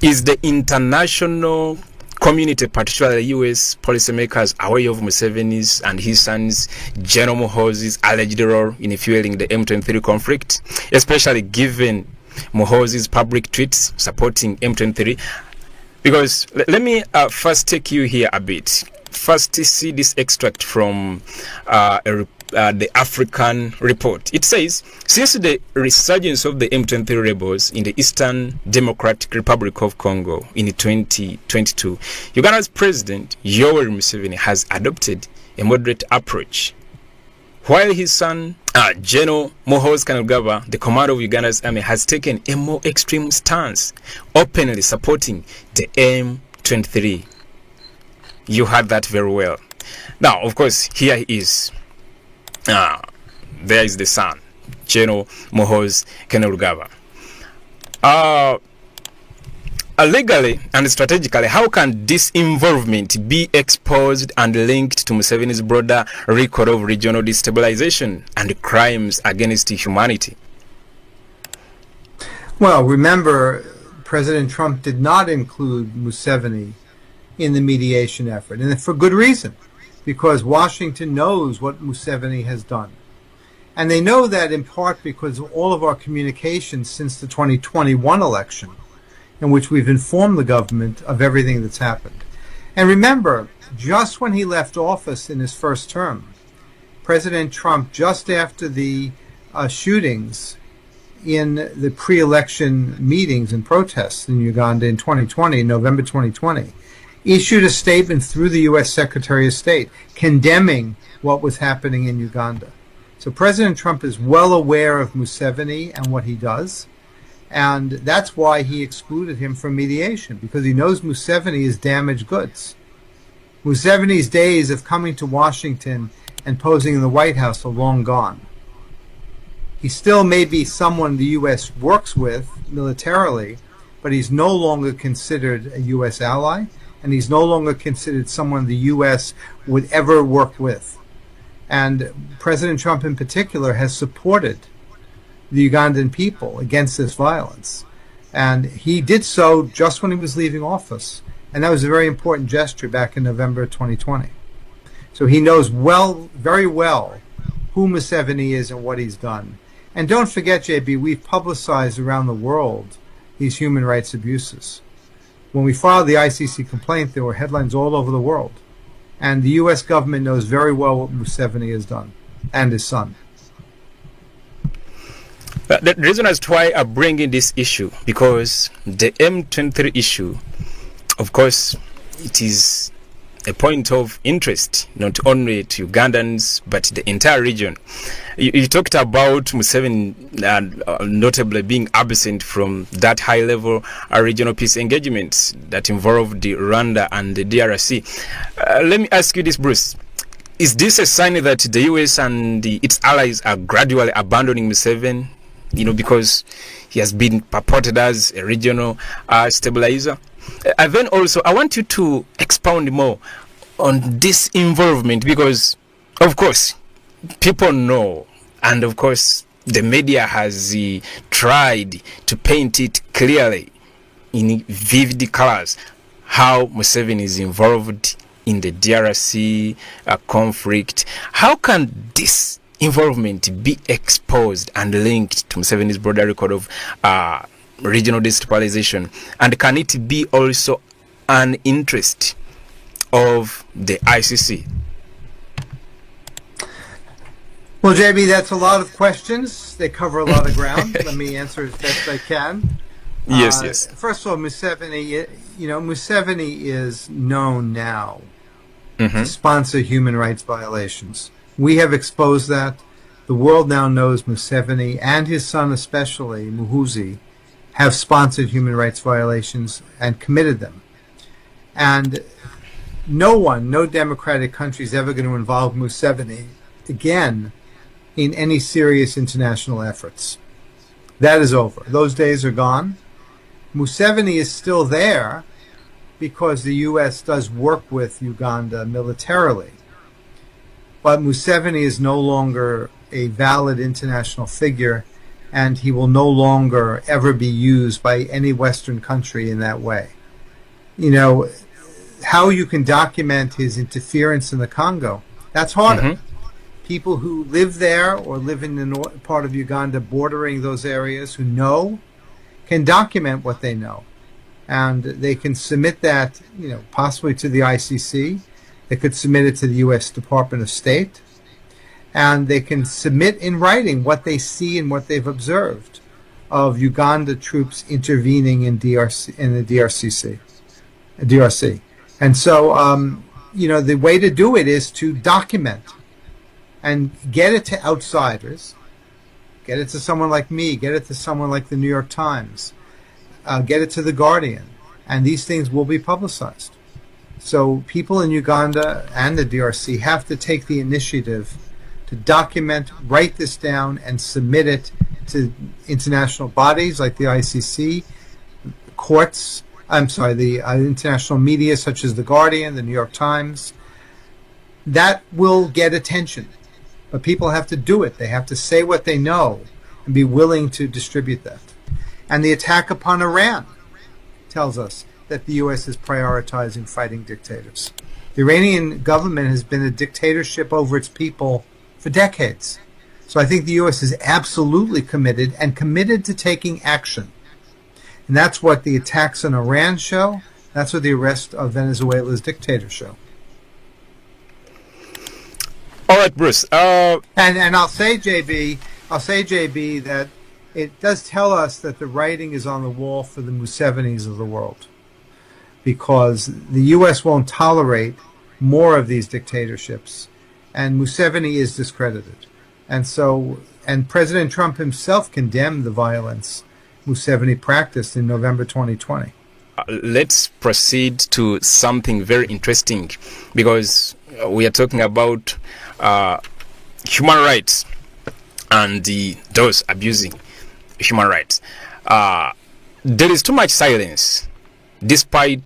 Is the international community, particularly US policymakers, aware of Museveni's and his son's General Muhoozi's alleged role in fueling the M23 conflict, especially given Muhoozi's public tweets supporting M23? Because let me first take you here a bit. First, see this extract from the African report. It says, since the resurgence of the M23 rebels in the Eastern Democratic Republic of Congo in 2022, Uganda's President Yoweri Museveni has adopted a moderate approach, while his son, General Muhoozi Kainerugaba, the commander of Uganda's army, has taken a more extreme stance, openly supporting the M23. You heard that very well. Now, of course, here he is. There is the son, General Muhoozi Kainerugaba. Legally and strategically, how can this involvement be exposed and linked to Museveni's broader record of regional destabilization and crimes against humanity? Well, remember, President Trump did not include Museveni in the mediation effort, and for good reason, because Washington knows what Museveni has done. And they know that in part because of all of our communications since the 2021 election, in which we've informed the government of everything that's happened. And remember, just when he left office in his first term, President Trump, just after the shootings in the pre-election meetings and protests in Uganda in 2020, in November 2020, issued a statement through the U.S. Secretary of State condemning what was happening in Uganda. So President Trump is well aware of Museveni and what he does, and that's why he excluded him from mediation, because he knows Museveni is damaged goods. Museveni's days of coming to Washington and posing in the White House are long gone. He still may be someone the U.S. works with militarily, but he's no longer considered a U.S. ally, and he's no longer considered someone the U.S. would ever work with. And President Trump in particular has supported the Ugandan people against this violence. And he did so just when he was leaving office. And that was a very important gesture back in November 2020. So he knows very well who Museveni is and what he's done. And don't forget, JB, we've publicized around the world these human rights abuses. When we filed the ICC complaint, there were headlines all over the world. And the U.S. government knows very well what Museveni has done, and his son. The reason as to why I'm bringing this issue, because the M23 issue, of course, it is a point of interest, not only to Ugandans, but the entire region. You talked about Museveni notably being absent from that high-level regional peace engagements that involved the Rwanda and the DRC. Let me ask you this, Bruce. Is this a sign that the U.S. and its allies are gradually abandoning Museveni, because he has been purported as a regional stabilizer? And then also, I want you to expound more on this involvement, because, of course, people know, and of course, the media has tried to paint it clearly in vivid colors how Museveni is involved in the DRC conflict. How can this involvement be exposed and linked to Museveni's broader record of regional destabilization? And can it be also an interest of the ICC? Well, JB, that's a lot of questions. They cover a lot of ground. Let me answer as best I can. Yes. First of all, Museveni is known now to sponsor human rights violations. We have exposed that. The world now knows Museveni and his son especially, Muhoozi, have sponsored human rights violations and committed them. And no democratic country is ever going to involve Museveni again in any serious international efforts. That is over. Those days are gone. Museveni is still there because the U.S. does work with Uganda militarily. But Museveni is no longer a valid international figure, and he will no longer ever be used by any Western country in that way. You know, how you can document his interference in the Congo, that's harder. Mm-hmm. People who live there or live in the north part of Uganda bordering those areas who know can document what they know. And they can submit that, you know, possibly to the ICC. They could submit it to the U.S. Department of State. And they can submit in writing what they see and what they've observed of Uganda troops intervening in the DRC. And so, you know, the way to do it is to document and get it to outsiders, get it to someone like me, get it to someone like the New York Times, get it to the Guardian, and these things will be publicized. So people in Uganda and the DRC have to take the initiative to document, write this down, and submit it to international bodies like the ICC, the international media such as The Guardian, the New York Times. That will get attention. But people have to do it. They have to say what they know and be willing to distribute that. And the attack upon Iran tells us that the U.S. is prioritizing fighting dictators. The Iranian government has been a dictatorship over its people for decades. So I think the U.S. is absolutely committed to taking action. And that's what the attacks on Iran show. That's what the arrest of Venezuela's dictator show. All right, Bruce. And I'll say, JB, that it does tell us that the writing is on the wall for the Musevenis of the world, because the U.S. won't tolerate more of these dictatorships, and Museveni is discredited. And President Trump himself condemned the violence Museveni practiced in November 2020. Let's proceed to something very interesting, because we are talking about human rights and those abusing human rights. There is too much silence, despite